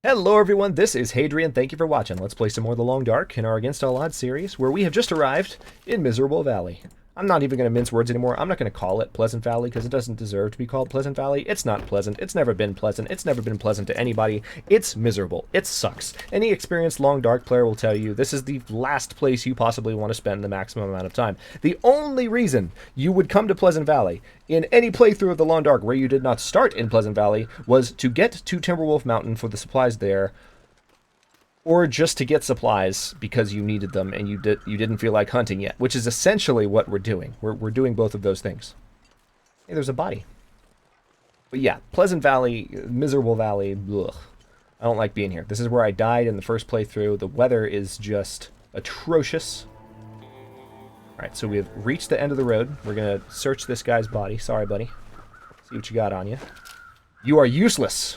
Hello everyone, this is Hadrian. Thank you for watching. Let's play some more The Long Dark in our Against All Odds series, where we have just arrived in Miserable Valley. I'm not even going to mince words anymore. I'm not going to call it Pleasant Valley because it doesn't deserve to be called Pleasant Valley. It's not pleasant. It's never been pleasant. It's never been pleasant to anybody. It's miserable. It sucks. Any experienced Long Dark player will tell you this is the last place you possibly want to spend the maximum amount of time. The only reason you would come to Pleasant Valley in any playthrough of The Long Dark where you did not start in Pleasant Valley was to get to Timberwolf Mountain for the supplies there, or just to get supplies because you needed them and you didn't feel like hunting yet, which is essentially what we're doing. We're doing both of those things. Hey, there's a body. But yeah, Pleasant Valley, Miserable Valley, ugh. I don't like being here. This is where I died in the first playthrough. The weather is just atrocious. Alright, so we have reached the end of the road. We're going to search this guy's body. Sorry, buddy. See what you got on you. You are useless.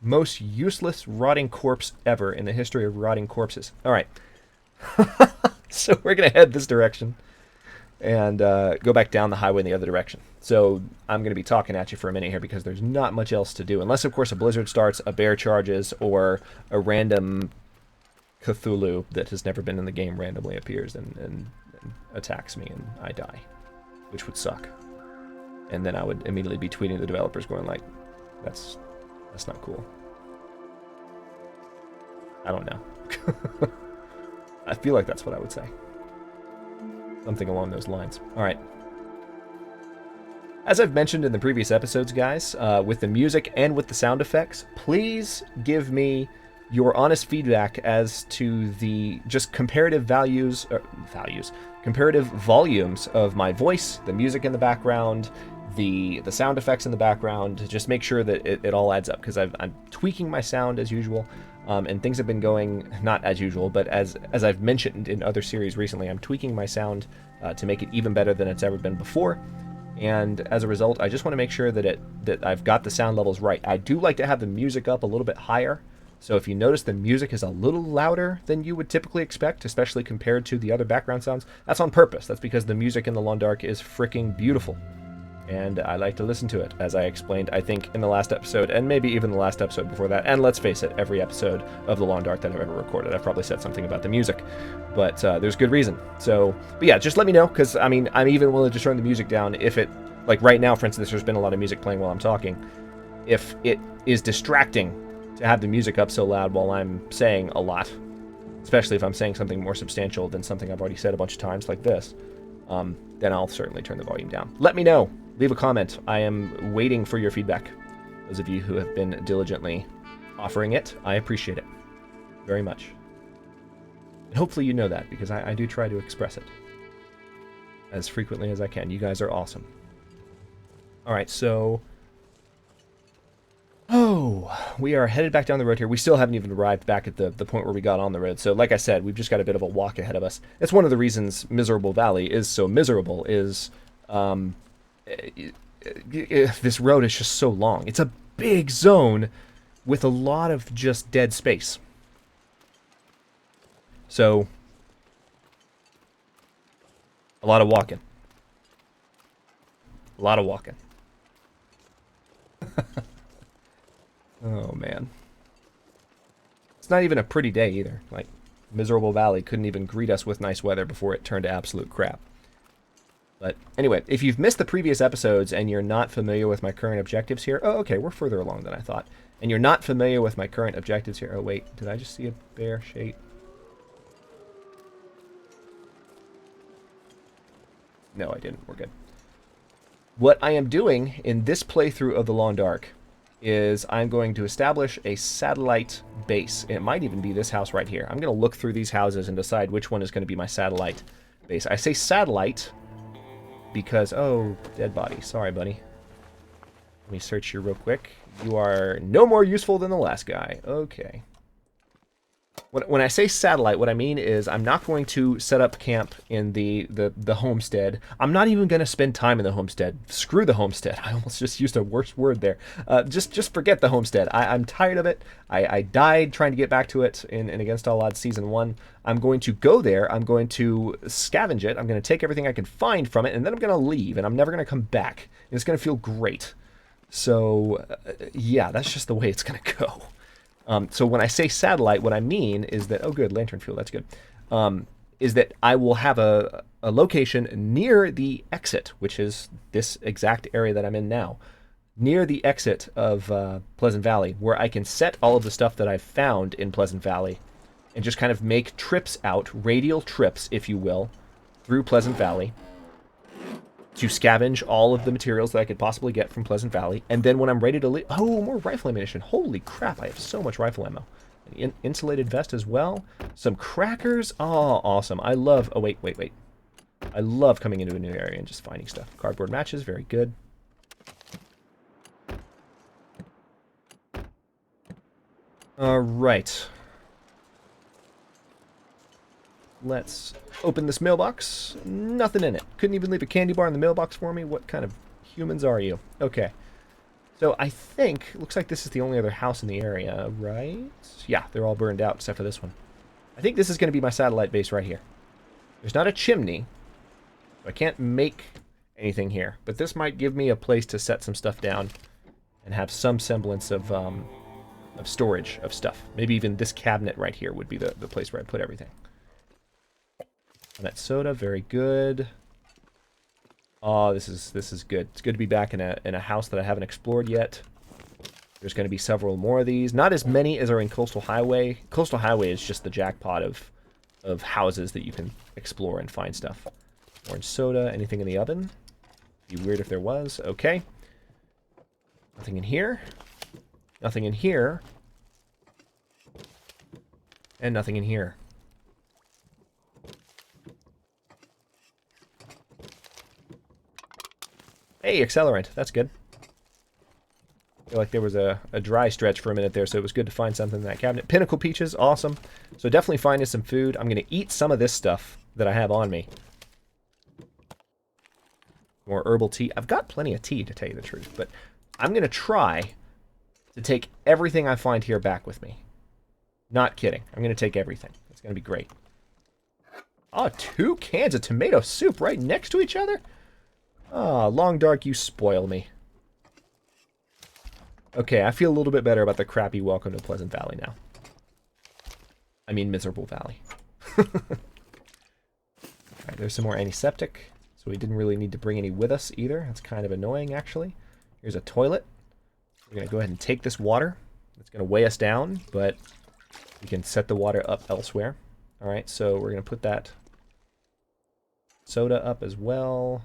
Most useless rotting corpse ever in the history of rotting corpses. All right. So we're going to head this direction and go back down the highway in the other direction. So I'm going to be talking at you for a minute here because there's not much else to do. Unless, of course, a blizzard starts, a bear charges, or a random Cthulhu that has never been in the game randomly appears and attacks me and I die, which would suck. And then I would immediately be tweeting the developers going like, that's not cool. I don't know. I feel like that's what I would say. Something along those lines. Alright. As I've mentioned in the previous episodes, guys, with the music and with the sound effects, please give me your honest feedback as to the just comparative comparative volumes of my voice, the music in the background, the sound effects in the background, to just make sure that it all adds up, because I'm tweaking my sound as usual, and things have been going, not as usual, but as I've mentioned in other series recently, I'm tweaking my sound to make it even better than it's ever been before, and as a result, I just want to make sure that I've got the sound levels right. I do like to have the music up a little bit higher, so if you notice the music is a little louder than you would typically expect, especially compared to the other background sounds, that's on purpose. That's because the music in The Long Dark is freaking beautiful. And I like to listen to it, as I explained, I think, in the last episode, and maybe even the last episode before that. And let's face it, every episode of The Long Dark that I've ever recorded, I've probably said something about the music. But there's good reason. So, but yeah, just let me know, because, I mean, I'm even willing to turn the music down if it, like right now, for instance, there's been a lot of music playing while I'm talking. If it is distracting to have the music up so loud while I'm saying a lot, especially if I'm saying something more substantial than something I've already said a bunch of times like this, then I'll certainly turn the volume down. Let me know. Leave a comment. I am waiting for your feedback. Those of you who have been diligently offering it, I appreciate it very much. And hopefully you know that, because I do try to express it as frequently as I can. You guys are awesome. Alright, so... Oh, we are headed back down the road here. We still haven't even arrived back at the point where we got on the road. So like I said, we've just got a bit of a walk ahead of us. It's one of the reasons Miserable Valley is so miserable, is... this road is just so long. It's a big zone with a lot of just dead space. So, a lot of walking. A lot of walking. Oh, man. It's not even a pretty day either. Like, Miserable Valley couldn't even greet us with nice weather before it turned to absolute crap. But anyway, if you've missed the previous episodes and you're not familiar with my current objectives here... Oh, okay, we're further along than I thought. And you're not familiar with my current objectives here... Oh, wait, did I just see a bear shape? No, I didn't. We're good. What I am doing in this playthrough of The Long Dark is I'm going to establish a satellite base. It might even be this house right here. I'm going to look through these houses and decide which one is going to be my satellite base. I say satellite... because, oh, dead body. Sorry, buddy. Let me search you real quick. You are no more useful than the last guy. Okay. When I say satellite, what I mean is I'm not going to set up camp in the homestead. I'm not even going to spend time in the homestead. Screw the homestead. I almost just used a worse word there. Just forget the homestead. I'm tired of it. I died trying to get back to it in Against All Odds Season 1. I'm going to go there. I'm going to scavenge it. I'm going to take everything I can find from it, and then I'm going to leave, and I'm never going to come back. And it's going to feel great. So, yeah, that's just the way it's going to go. So when I say satellite, what I mean is that, oh good, lantern fuel, that's good, is that I will have a location near the exit, which is this exact area that I'm in now, near the exit of Pleasant Valley, where I can set all of the stuff that I've found in Pleasant Valley and just kind of make trips out, radial trips, if you will, through Pleasant Valley to scavenge all of the materials that I could possibly get from Pleasant Valley. And then when I'm ready to leave... Oh, more rifle ammunition. Holy crap, I have so much rifle ammo. An insulated vest as well. Some crackers. Oh, awesome. I love... Oh, wait. I love coming into a new area and just finding stuff. Cardboard matches, very good. Alright. Let's open this mailbox. Nothing in it. Couldn't even leave a candy bar in the mailbox for me. What kind of humans are you? Okay. So I think, looks like this is the only other house in the area, right? Yeah, they're all burned out except for this one. I think this is going to be my satellite base right here. There's not a chimney. So I can't make anything here. But this might give me a place to set some stuff down and have some semblance of storage of stuff. Maybe even this cabinet right here would be the place where I put everything. That soda, very good. Oh, this is good. It's good to be back in a house that I haven't explored yet. There's going to be several more of these. Not as many as are in Coastal Highway. Coastal Highway is just the jackpot of houses that you can explore and find stuff. Orange soda, anything in the oven? Be weird if there was. Okay. Nothing in here. Nothing in here. And nothing in here. Hey, accelerant. That's good. I feel like there was a dry stretch for a minute there, so it was good to find something in that cabinet. Pinnacle peaches, awesome. So definitely finding some food. I'm going to eat some of this stuff that I have on me. More herbal tea. I've got plenty of tea, to tell you the truth, but I'm going to try to take everything I find here back with me. Not kidding. I'm going to take everything. It's going to be great. Oh, 2 cans of tomato soup right next to each other? Ah, Long Dark, you spoil me. Okay, I feel a little bit better about the crappy Welcome to Pleasant Valley now. I mean, Miserable Valley. Alright, there's some more antiseptic. So we didn't really need to bring any with us either. That's kind of annoying, actually. Here's a toilet. We're going to go ahead and take this water. It's going to weigh us down, but we can set the water up elsewhere. Alright, so we're going to put that soda up as well.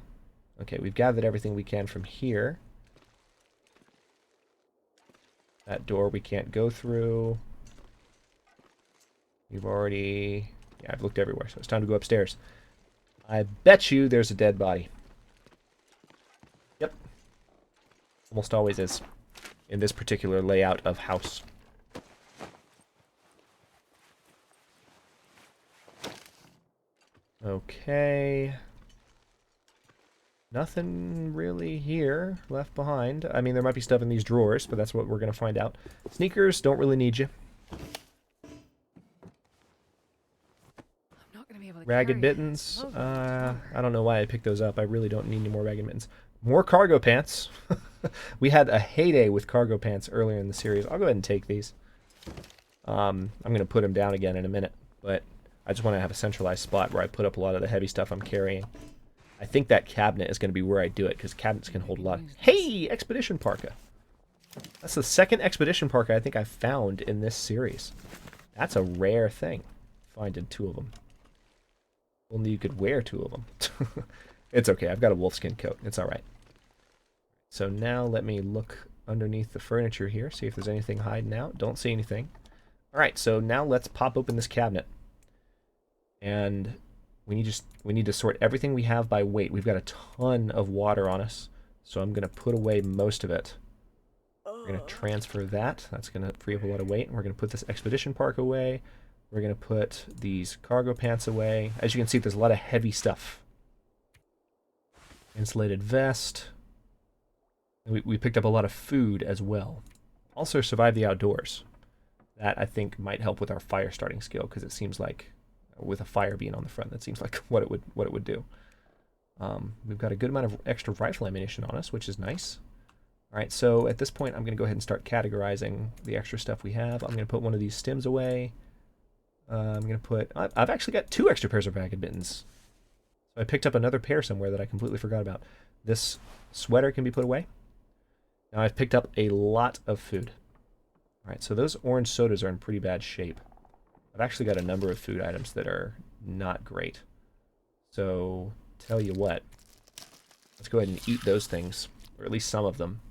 Okay, we've gathered everything we can from here. That door we can't go through. We've already... Yeah, I've looked everywhere, so it's time to go upstairs. I bet you there's a dead body. Yep. Almost always is. In this particular layout of house. Okay. Nothing really here left behind. I mean, there might be stuff in these drawers, but that's what we're going to find out. Sneakers, don't really need you. Ragged mittens. I don't know why I picked those up. I really don't need any more ragged mittens. More cargo pants. We had a heyday with cargo pants earlier in the series. I'll go ahead and take these. I'm going to put them down again in a minute, but I just want to have a centralized spot where I put up a lot of the heavy stuff I'm carrying. I think that cabinet is going to be where I do it, because cabinets can hold a lot. Hey! Expedition Parka. That's the second Expedition Parka I think I've found in this series. That's a rare thing. Finding 2 of them. Only you could wear 2 of them. It's okay. I've got a wolfskin coat. It's alright. So now let me look underneath the furniture here, see if there's anything hiding out. Don't see anything. Alright, so now let's pop open this cabinet. And we need to sort everything we have by weight. We've got a ton of water on us, so I'm going to put away most of it. We're going to transfer that. That's going to free up a lot of weight. And we're going to put this Expedition Park away. We're going to put these cargo pants away. As you can see, there's a lot of heavy stuff. Insulated vest. We picked up a lot of food as well. Also survive the outdoors. That, I think, might help with our fire starting skill, because it seems like, with a fire being on the front, that seems like what it would do. We've got a good amount of extra rifle ammunition on us, which is nice. All right, so at this point, I'm going to go ahead and start categorizing the extra stuff we have. I'm going to put one of these stems away. I'm going to put... I've actually got 2 extra pairs of ragged mittens. So I picked up another pair somewhere that I completely forgot about. This sweater can be put away. Now I've picked up a lot of food. All right, so those orange sodas are in pretty bad shape. I've actually got a number of food items that are not great. So, tell you what. Let's go ahead and eat those things, or at least some of them.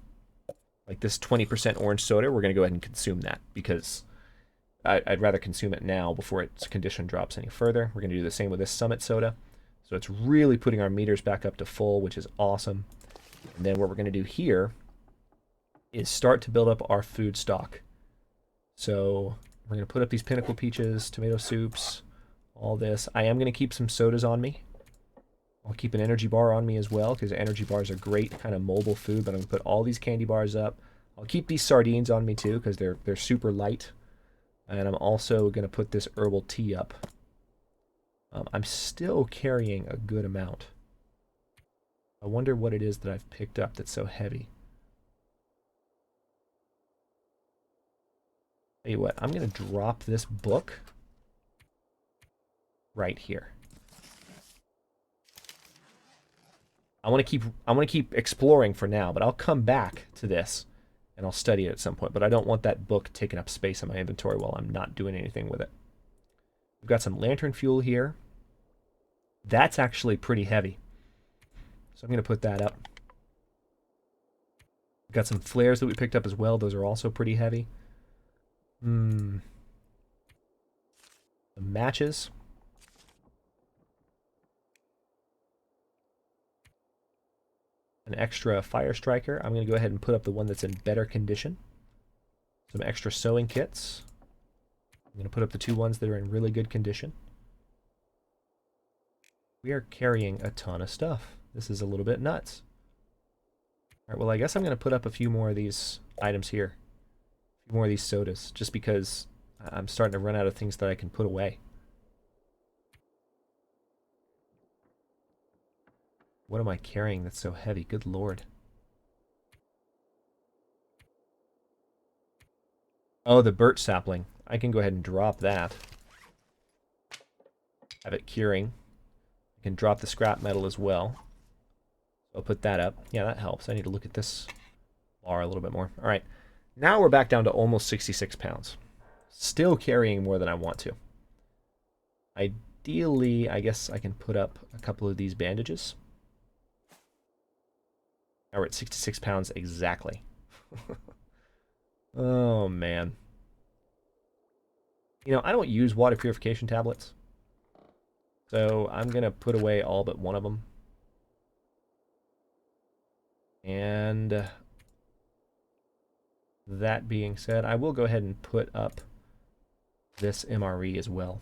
Like this 20% orange soda, we're going to go ahead and consume that, because I'd rather consume it now before its condition drops any further. We're going to do the same with this Summit soda. So it's really putting our meters back up to full, which is awesome. And then what we're going to do here is start to build up our food stock. So we're going to put up these Pinnacle Peaches, tomato soups, all this. I am going to keep some sodas on me. I'll keep an energy bar on me as well, because energy bars are great kind of mobile food, but I'm going to put all these candy bars up. I'll keep these sardines on me too, because they're super light. And I'm also going to put this herbal tea up. I'm still carrying a good amount. I wonder what it is that I've picked up that's so heavy. Tell you what, I'm going to drop this book right here. I want to keep exploring for now, but I'll come back to this and I'll study it at some point. But I don't want that book taking up space in my inventory while I'm not doing anything with it. We've got some lantern fuel here. That's actually pretty heavy. So I'm going to put that up. We've got some flares that we picked up as well. Those are also pretty heavy. The matches. An extra fire striker. I'm going to go ahead and put up the one that's in better condition. Some extra sewing kits. I'm going to put up the 2 ones that are in really good condition. We are carrying a ton of stuff. This is a little bit nuts. Alright, well I guess I'm going to put up a few more of these items here. A few more of these sodas, just because I'm starting to run out of things that I can put away. What am I carrying that's so heavy? Good lord. Oh, the birch sapling. I can go ahead and drop that. Have it curing. I can drop the scrap metal as well. I'll put that up. Yeah, that helps. I need to look at this bar a little bit more. All right. Now we're back down to almost 66 pounds. Still carrying more than I want to. Ideally, I guess I can put up a couple of these bandages. Now we're at 66 pounds exactly. Oh, man. You know, I don't use water purification tablets. So I'm going to put away all but one of them. And that being said, I will go ahead and put up this MRE as well.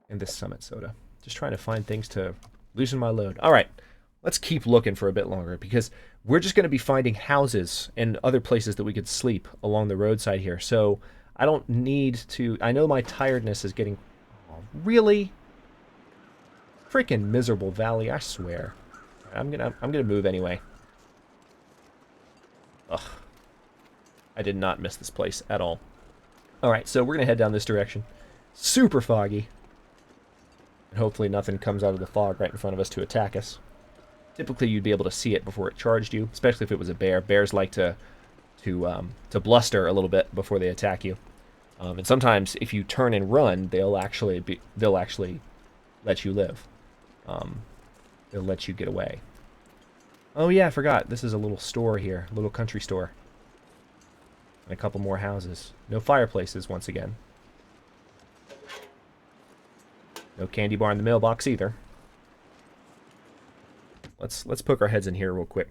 And this Summit soda. Just trying to find things to loosen my load. All right. Let's keep looking for a bit longer, because we're just going to be finding houses and other places that we could sleep along the roadside here. So I don't need to... I know my tiredness is getting... Oh, really? Freaking miserable valley, I swear. I'm gonna move anyway. Ugh. I did not miss this place at all. Alright, so we're going to head down this direction. Super foggy. And hopefully nothing comes out of the fog right in front of us to attack us. Typically, you'd be able to see it before it charged you, especially if it was a bear. Bears like to bluster a little bit before they attack you. And sometimes, if you turn and run, they'll actually let you live. They'll let you get away. Oh yeah, I forgot. This is a little store here, a little country store. And a couple more houses. No fireplaces once again. No candy bar in the mailbox either. Let's poke our heads in here real quick.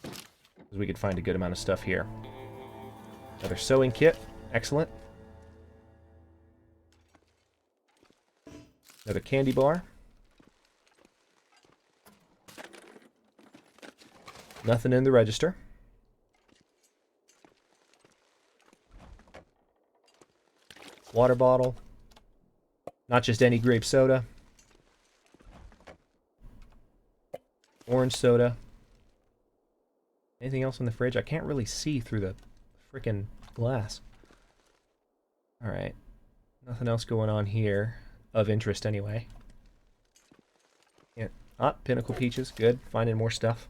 Because we could find a good amount of stuff here. Another sewing kit. Excellent. Another candy bar. Nothing in the register. Water bottle. Not just any grape soda. Orange soda. Anything else in the fridge? I can't really see through the freaking glass. Alright. Nothing else going on here. Of interest, anyway. Yeah. Ah, Pinnacle Peaches. Good. Finding more stuff.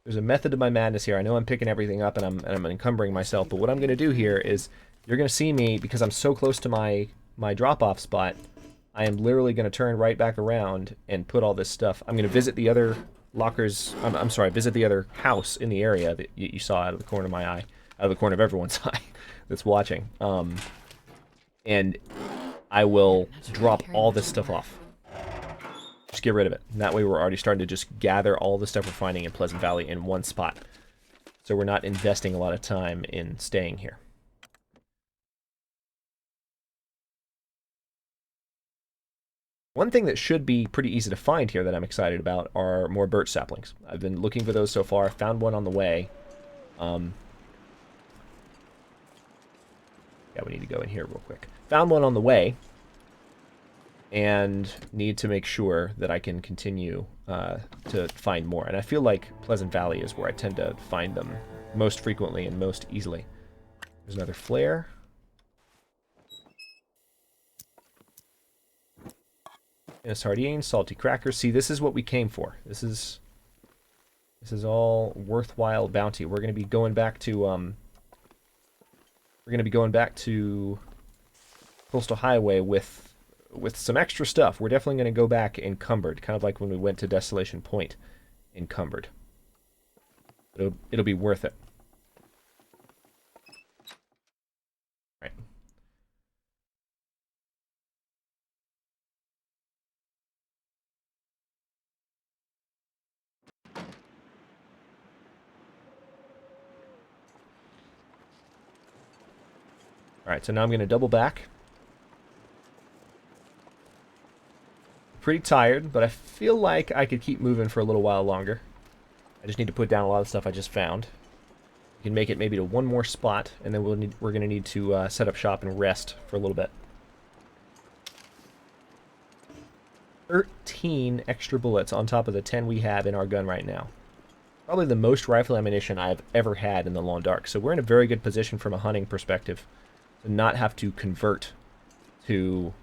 There's a method to my madness here. I know I'm picking everything up and I'm encumbering myself, but what I'm going to do here is you're going to see me, because I'm so close to my drop-off spot, I am literally going to turn right back around and put all this stuff. I'm going to visit the other lockers. I'm sorry, visit the other house in the area that you saw out of the corner of my eye, out of the corner of everyone's eye that's watching. And I will drop all this stuff off. Just get rid of it. And that way we're already starting to just gather all the stuff we're finding in Pleasant Valley in one spot. So we're not investing a lot of time in staying here. One thing that should be pretty easy to find here that I'm excited about are more birch saplings. I've been looking for those so far. Found one on the way. Yeah, we need to go in here real quick. Found one on the way. And need to make sure that I can continue to find more. And I feel like Pleasant Valley is where I tend to find them most frequently and most easily. There's another flare. And a sardine, salty crackers. See, this is what we came for. This is all worthwhile bounty. We're going to be going back to Coastal Highway with some extra stuff. We're definitely going to go back encumbered, kind of like when we went to Desolation Point encumbered. It'll be worth it. All right. All right, so now I'm going to double back. Pretty tired, but I feel like I could keep moving for a little while longer. I just need to put down a lot of stuff I just found. We can make it maybe to one more spot, and then we're going to need to set up shop and rest for a little bit. 13 extra bullets on top of the 10 we have in our gun right now. Probably the most rifle ammunition I've ever had in the Long Dark. So we're in a very good position from a hunting perspective to not have to convert to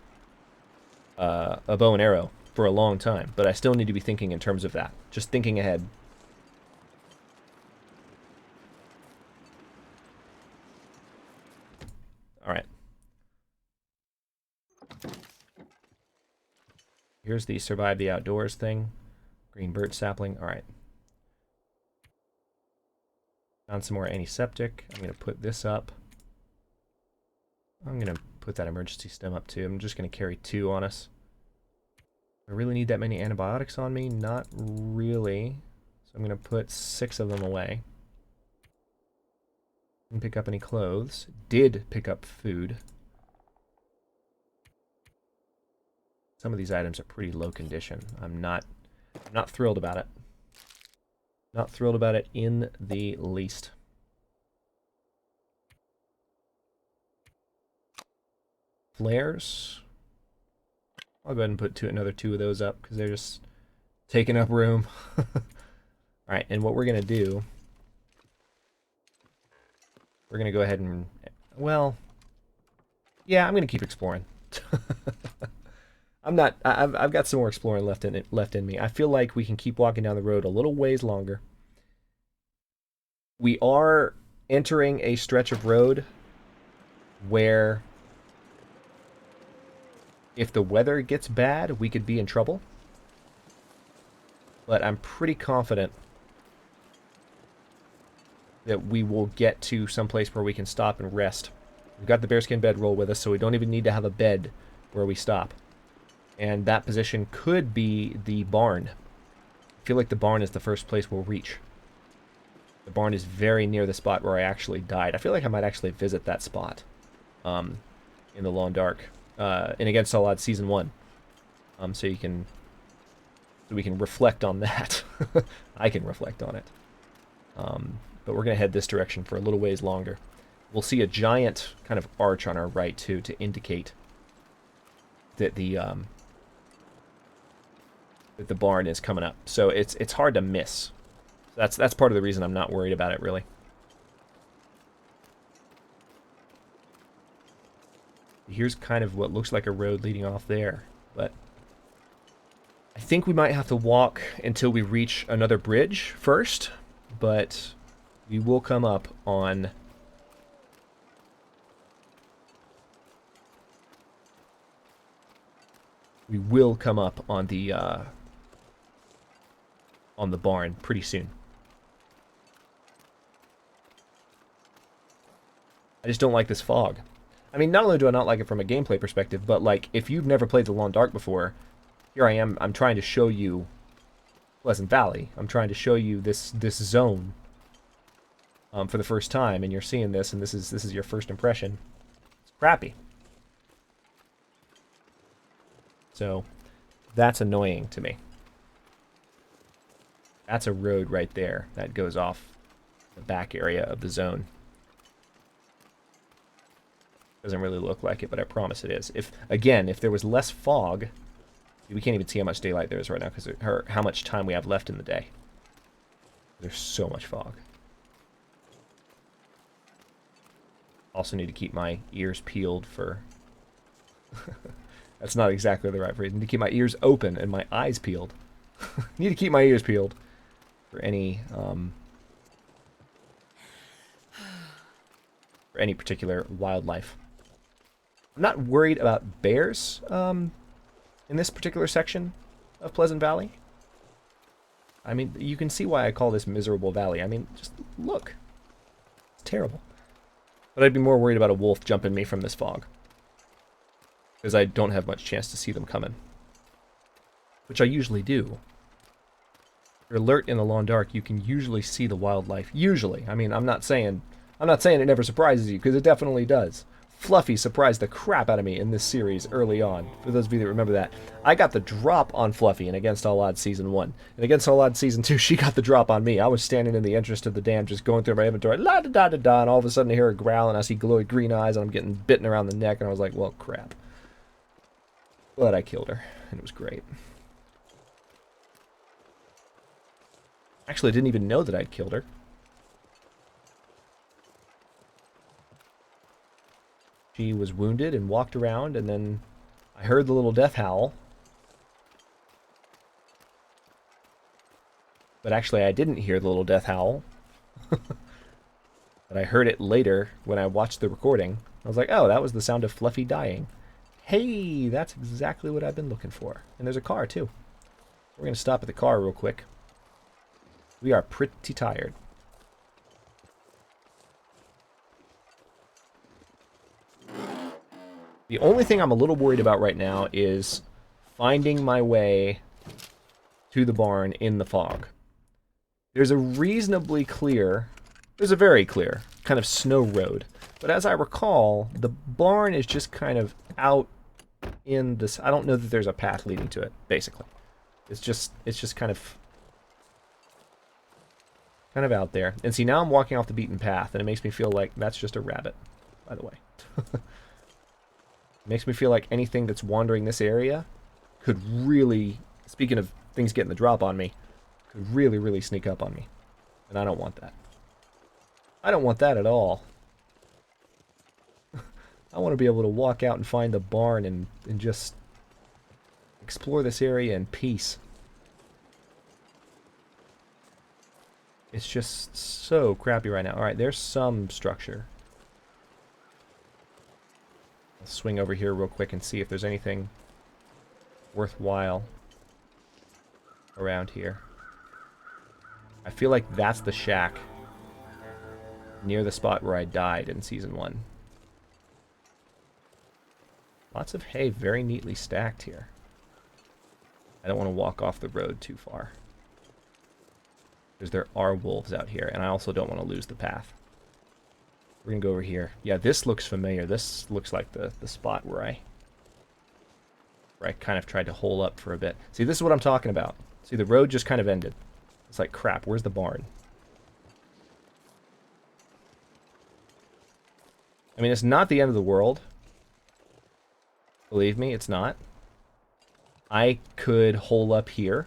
a bow and arrow for a long time, but I still need to be thinking in terms of that. Just thinking ahead. Alright. Here's the survive the outdoors thing. Green birch sapling. Alright. Found some more antiseptic. I'm going to put this up. I'm going to put that emergency stem up too. I'm just going to carry 2 on us. I really need that many antibiotics on me? Not really. So I'm going to put 6 of them away. Didn't pick up any clothes. Did pick up food. Some of these items are pretty low condition. I'm not thrilled about it. Not thrilled about it in the least. Flares. I'll go ahead and put another 2 of those up because they're just taking up room. Alright, and what we're going to do, we're going to go ahead and, well, yeah, I'm going to keep exploring. I've got some more exploring left in me. I feel like we can keep walking down the road a little ways longer. We are entering a stretch of road where if the weather gets bad, we could be in trouble. But I'm pretty confident that we will get to some place where we can stop and rest. We've got the bearskin bedroll with us, so we don't even need to have a bed where we stop. And that position could be the barn. I feel like the barn is the first place we'll reach. The barn is very near the spot where I actually died. I feel like I might actually visit that spot in the Long Dark. In Against All Odds Season 1. So we can reflect on that. I can reflect on it. But we're going to head this direction for a little ways longer. We'll see a giant kind of arch on our right, too, to indicate that the that the barn is coming up. So it's hard to miss. That's part of the reason I'm not worried about it, really. Here's kind of what looks like a road leading off there, but I think we might have to walk until we reach another bridge first, but we will come up on... We will come up on the barn pretty soon. I just don't like this fog. I mean, not only do I not like it from a gameplay perspective, but like if you've never played The Long Dark before, here I am. I'm trying to show you Pleasant Valley. I'm trying to show you this zone for the first time, and you're seeing this, and this is your first impression. It's crappy. So that's annoying to me. That's a road right there that goes off the back area of the zone. Doesn't really look like it, but I promise it is. If there was less fog, we can't even see how much daylight there is right now because how much time we have left in the day. There's so much fog. Also need to keep my ears peeled for... That's not exactly the right phrase. I need to keep my ears open and my eyes peeled. Need to keep my ears peeled for any particular wildlife. I'm not worried about bears in this particular section of Pleasant Valley. I mean, you can see why I call this Miserable Valley. I mean, just look. It's terrible. But I'd be more worried about a wolf jumping me from this fog, because I don't have much chance to see them coming. Which I usually do. If you're alert in the long dark, you can usually see the wildlife. Usually. I mean, I'm not saying it never surprises you, because it definitely does. Fluffy surprised the crap out of me in this series early on. For those of you that remember that. I got the drop on Fluffy in Against All Odds Season 1. And Against All Odds Season 2, she got the drop on me. I was standing in the entrance to the dam just going through my inventory. La-da-da-da-da, and all of a sudden I hear her growl, and I see glowing green eyes, and I'm getting bitten around the neck, and I was like, well, crap. But I killed her, and it was great. Actually, I didn't even know that I'd killed her. She was wounded and walked around, and then I heard the little death howl. But actually, I didn't hear the little death howl. But I heard it later when I watched the recording. I was like, oh, that was the sound of Fluffy dying. Hey, that's exactly what I've been looking for. And there's a car, too. We're going to stop at the car real quick. We are pretty tired. The only thing I'm a little worried about right now is finding my way to the barn in the fog. There's a very clear kind of snow road. But as I recall, the barn is just kind of out in this... I don't know that there's a path leading to it, basically. It's just kind of out there. And see, now I'm walking off the beaten path, and it makes me feel like that's just a rabbit, by the way. It makes me feel like anything that's wandering this area could really, speaking of things getting the drop on me, could really, really sneak up on me. And I don't want that. I don't want that at all. I want to be able to walk out and find the barn and just explore this area in peace. It's just so crappy right now. Alright, there's some structure. I'll swing over here real quick and see if there's anything worthwhile around here. I feel like that's the shack near the spot where I died in Season 1. Lots of hay very neatly stacked here. I don't want to walk off the road too far, because there are wolves out here, and I also don't want to lose the path. We're going to go over here. Yeah, this looks familiar. This looks like the spot where I kind of tried to hole up for a bit. See, this is what I'm talking about. See, the road just kind of ended. It's like, crap, where's the barn? I mean, it's not the end of the world. Believe me, it's not. I could hole up here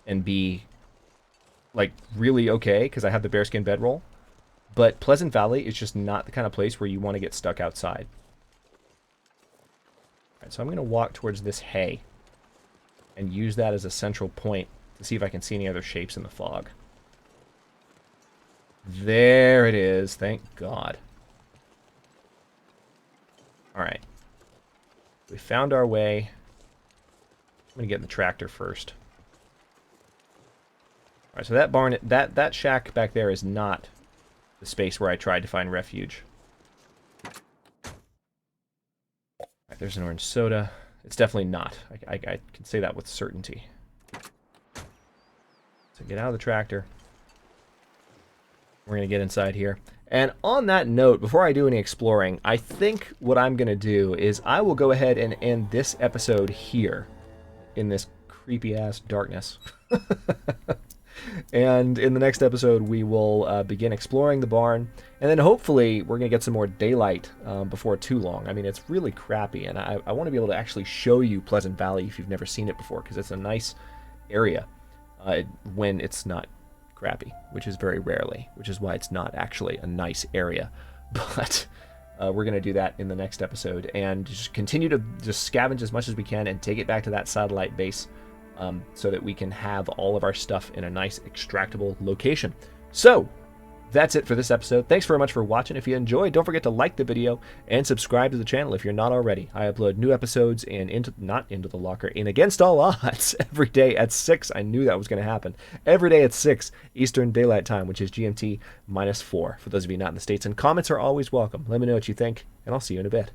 and be, like, really okay because I have the bearskin bedroll. But Pleasant Valley is just not the kind of place where you want to get stuck outside. All right, so I'm going to walk towards this hay and use that as a central point to see if I can see any other shapes in the fog. There it is. Thank God. All right. We found our way. I'm going to get in the tractor first. All right, so that barn, that shack back there is not the space where I tried to find refuge. All right, there's an orange soda. It's definitely not. I can say that with certainty. So get out of the tractor. We're going to get inside here. And on that note, before I do any exploring, I think what I'm going to do is I will go ahead and end this episode here in this creepy-ass darkness. And in the next episode, we will begin exploring the barn. And then hopefully we're going to get some more daylight before too long. I mean, it's really crappy. And I want to be able to actually show you Pleasant Valley if you've never seen it before. Because it's a nice area when it's not crappy. Which is very rarely. Which is why it's not actually a nice area. But we're going to do that in the next episode. And just continue to just scavenge as much as we can. And take it back to that satellite base. So that we can have all of our stuff in a nice extractable location. So, that's it for this episode. Thanks very much for watching. If you enjoyed, don't forget to like the video and subscribe to the channel if you're not already. I upload new episodes in Into the Locker, in Against All Odds every day at 6. I knew that was going to happen. Every day at 6 Eastern Daylight Time, which is GMT -4 for those of you not in the States. And comments are always welcome. Let me know what you think, and I'll see you in a bit.